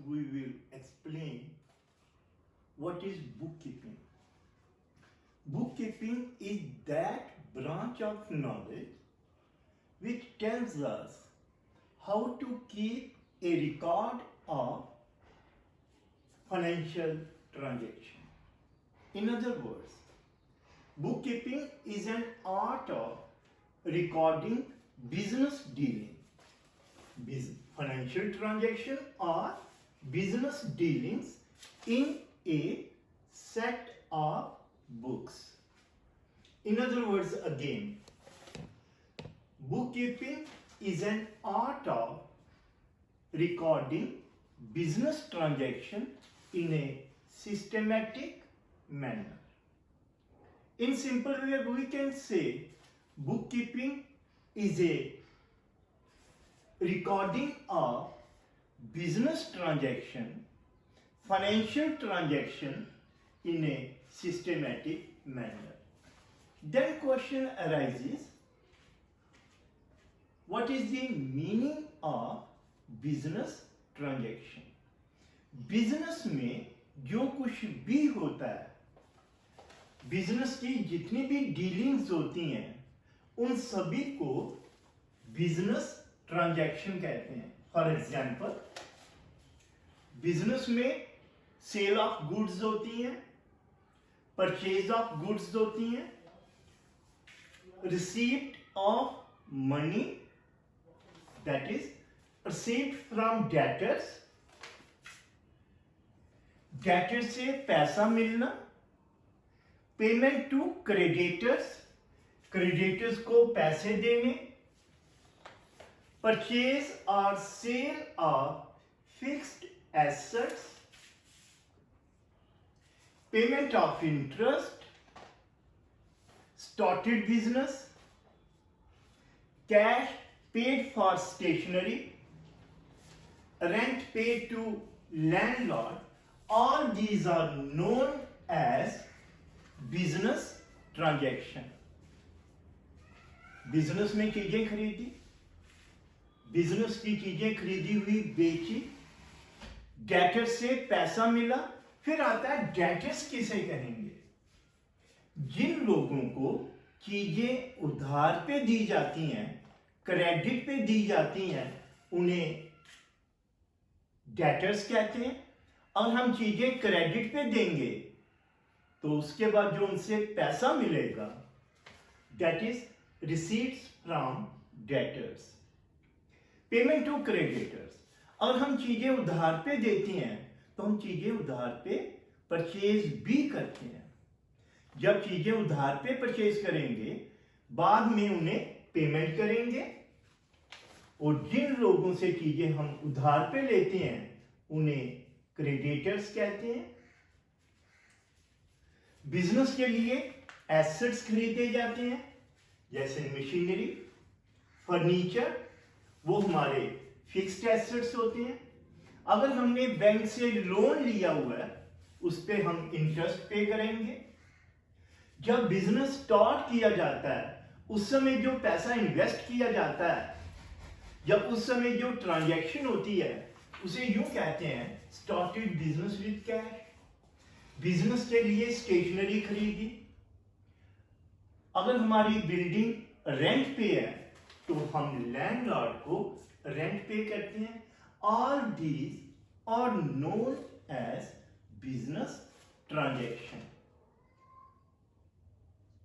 we will explain what is bookkeeping. Bookkeeping is that branch of knowledge which tells us how to keep a record of financial transaction. In other words, bookkeeping is an art of recording business dealing, financial transaction or business dealings in a set of books. In other words, again, bookkeeping is an art of recording business transaction in a systematic manner. In simple way, we can say bookkeeping is a recording of business transaction, financial transaction in a systematic manner. Then question arises, what is the meaning of business transaction? Business में जो कुछ भी होता है, business की जितनी भी dealings होती हैं, उन सभी को बिजनेस ट्रांजैक्शन कहते हैं. फॉर एग्जाम्पल, बिजनेस में सेल ऑफ गुड्स होती हैं, परचेज ऑफ गुड्स होती हैं, receipt of money, that is receipt from debtors, debtor से पैसा मिलना, पेमेंट टू क्रेडिटर्स, क्रेडिटर्स को पैसे देने, परचेज और sale of fixed assets, payment of interest, started business, cash paid for stationery, rent paid to landlord. All these are known as business transaction. Business में चीजें खरीदी, बिजनेस की चीजें खरीदी हुई बेची, डेटर से पैसा मिला. फिर आता है डेटर्स किसे कहेंगे? जिन लोगों को चीजें उधार पे दी जाती हैं, क्रेडिट पे दी जाती हैं, उन्हें डेटर्स कहते हैं. और हम चीजें क्रेडिट पे देंगे तो उसके बाद जो उनसे पैसा मिलेगा, that is receipts from debtors. Payment to creditors. और हम चीजें उधार पे देती हैं तो हम चीजें उधार पे परचेज भी करते हैं. जब चीजें उधार पे परचेज करेंगे, बाद में उन्हें पेमेंट करेंगे. और जिन लोगों से चीजें हम उधार पे लेते हैं, उन्हें क्रेडिटर्स कहते हैं. बिजनेस के लिए एसेट्स खरीदे जाते हैं, जैसे मशीनरी, फर्नीचर, वो हमारे फिक्स्ड एसेट्स होते हैं. अगर हमने बैंक से लोन लिया हुआ है, उस पे हम इंटरेस्ट पे करेंगे. जब बिजनेस स्टार्ट किया जाता है, उस समय जो पैसा इन्वेस्ट किया जाता है, जब उस समय जो ट्रांजैक्शन होती है, उसे यूं कहते हैं started business with cash. Business के लिए स्टेशनरी खरीदी. अगर हमारी बिल्डिंग रेंट पे है तो हम लैंडलॉर्ड को रेंट पे करते हैं. All these are known as business transaction.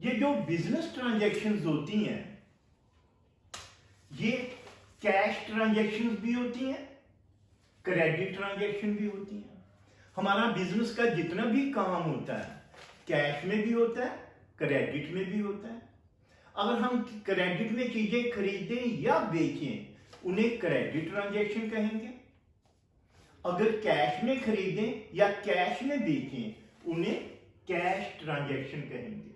ये जो बिजनेस ट्रांजैक्शंस होती हैं, ये कैश ट्रांजैक्शंस भी होती हैं, क्रेडिट ट्रांजैक्शन भी होती हैं. हमारा बिजनेस का जितना भी काम होता है, कैश में भी होता है, क्रेडिट में भी होता है. अगर हम क्रेडिट में चीजें खरीदें या बेचें, उन्हें क्रेडिट ट्रांजैक्शन कहेंगे. अगर कैश में खरीदें या कैश में बेचें, उन्हें कैश ट्रांजैक्शन कहेंगे.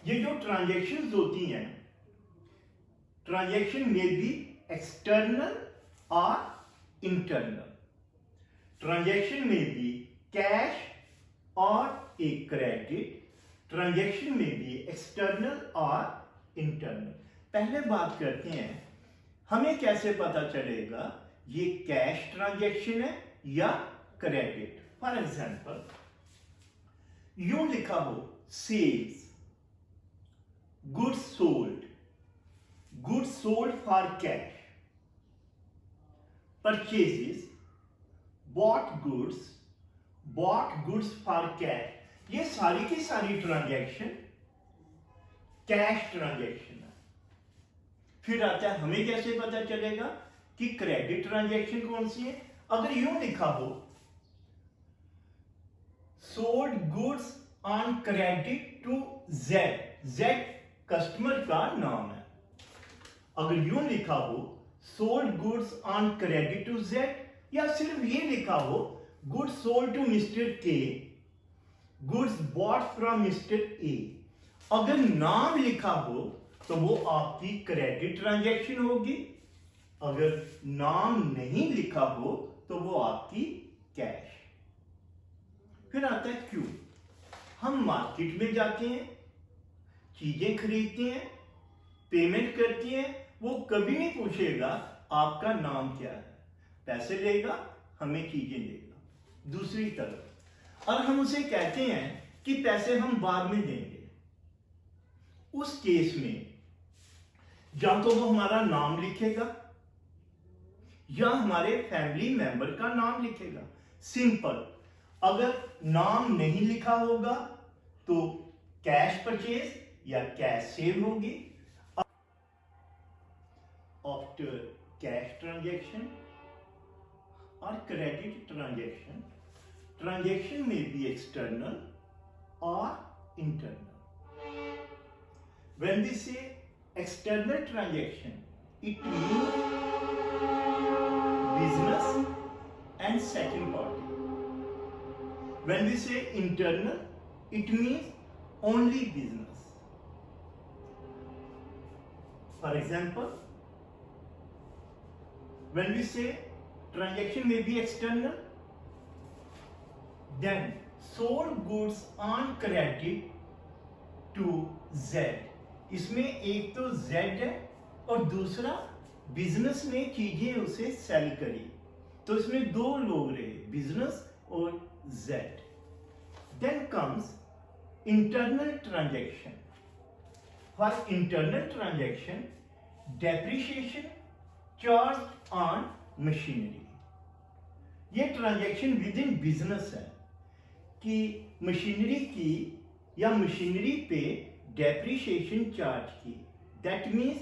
ये जो ट्रांजैक्शंस होती हैं, ट्रांजैक्शन में भी एक्सटर्नल और इंटरनल. ट्रांजैक्शन में भी कैश और एक क्रेडिट, ट्रांजैक्शन में भी एक्सटर्नल और इंटरनल. पहले बात करते हैं, हमें कैसे पता चलेगा ये कैश ट्रांजैक्शन है या क्रेडिट। फॉर एग्जांपल यूं लिखा हो sales, goods sold for cash, purchases, bought goods for cash. ये सारी की सारी ट्रांजैक्शन कैश ट्रांजैक्शन है। फिर आता है हमें कैसे पता चलेगा कि क्रेडिट ट्रांजैक्शन कौन सी है? अगर यूं लिखा हो sold goods on credit to Z, Z customer का नाम है। अगर यूं लिखा हो sold goods on credit to Z, या सिर्फ ये लिखा हो goods sold to mister K, goods bought from mister A, अगर नाम लिखा हो तो वो आपकी क्रेडिट ट्रांजैक्शन होगी। अगर नाम नहीं लिखा हो तो वो आपकी कैश। फिर आता है क्यों। हम मार्केट में जाते हैं, चीजें खरीदते हैं, पेमेंट करते हैं, वो कभी नहीं पूछेगा आपका नाम क्या है, पैसे लेगा, हमें चीजें देगा। दूसरी तरफ और हम उसे कहते हैं कि पैसे हम बाद में देंगे, उस केस में या तो वो हमारा नाम लिखेगा या हमारे फैमिली मेंबर का नाम लिखेगा। सिंपल। अगर नाम नहीं लिखा होगा तो कैश परचेज या कैश सेव होगी। आफ्टर कैश ट्रांजैक्शन और क्रेडिट ट्रांजैक्शन, ट्रांजैक्शन में बी एक्सटर्नल और internal. When we say external transaction, it means business and second party. When we say internal, it means only business. For example, when we say transaction may be external, then sold goods on credit to Z. इसमें एक तो Z है और दूसरा business ने चीजें उसे cell करी, तो इसमें दो लोग रहे, बिजनेस और Z. Then comes internal transaction. For internal transaction, depreciation charged on machinery. ये ट्रांजैक्शन विद इन बिजनेस है कि मशीनरी की या मशीनरी पे depreciation charge की, that means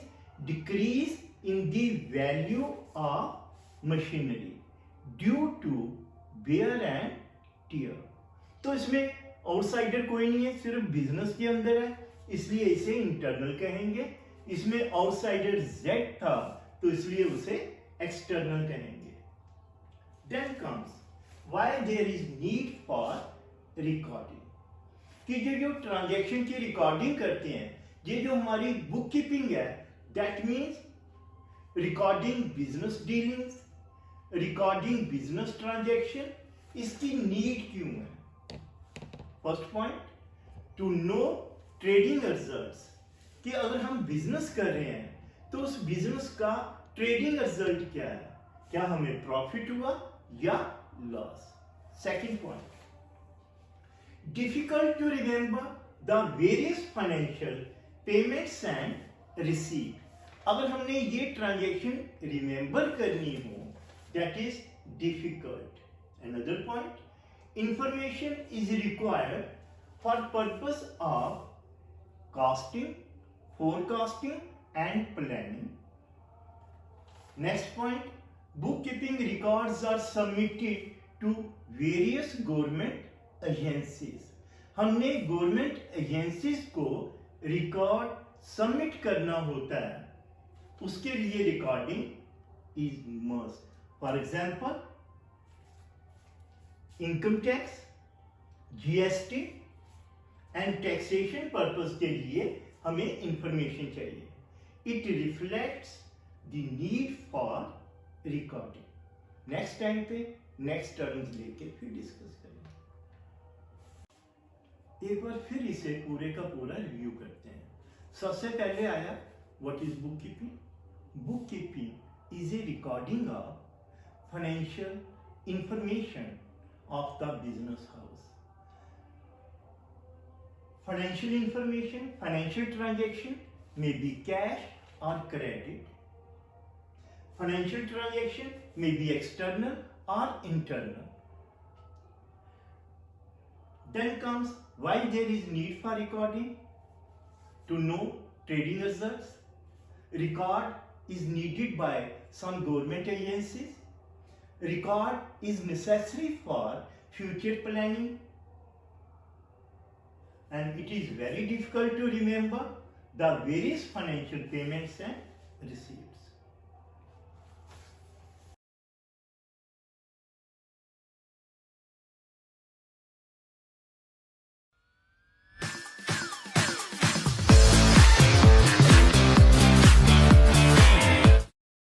decrease in the value of machinery due to wear and tear. तो इसमें outsider कोई नहीं है, सिर्फ बिजनेस के अंदर है, इसलिए इसे इंटरनल कहेंगे। इसमें आउटसाइडर Z था तो इसलिए उसे एक्सटर्नल कहेंगे। Then comes why there is need for recording. कि ये जो ट्रांजैक्शन की रिकॉर्डिंग करते हैं, ये जो हमारी बुक कीपिंग है, that means recording business dealings, recording business transaction, इसकी नीड क्यों है? First point, to know trading results, कि अगर हम बिजनेस कर रहे हैं तो उस बिजनेस का ट्रेडिंग रिजल्ट क्या है, क्या हमें प्रॉफिट हुआ या loss. Second point, difficult to remember the various financial payments and receipt. अगर हमने ये ट्रांजैक्शन रिमेंबर करनी हो, that is difficult. Another point, information is required for purpose of costing, forecasting and planning. Next point, bookkeeping records are submitted to various government agencies. हमने government agencies को record submit करना होता है, उसके लिए recording is must. For example income tax, GST and taxation purpose के लिए हमें इंफॉर्मेशन चाहिए। It reflects the need for recording. Next time पे नेक्स्ट टर्म्स लेके फिर डिस्कस करेंगे। एक बार फिर इसे पूरे का पूरा रिव्यू करते हैं। सबसे पहले आया what is book keeping. Book keeping is A recording of financial information of the business house. Financial information, financial transaction may be cash or credit. Financial transaction may be external or internal. Then comes why there is need for recording. To know trading results. Record is needed by some government agencies. Record is necessary for future planning. And it is very difficult to remember the various financial payments and receipts.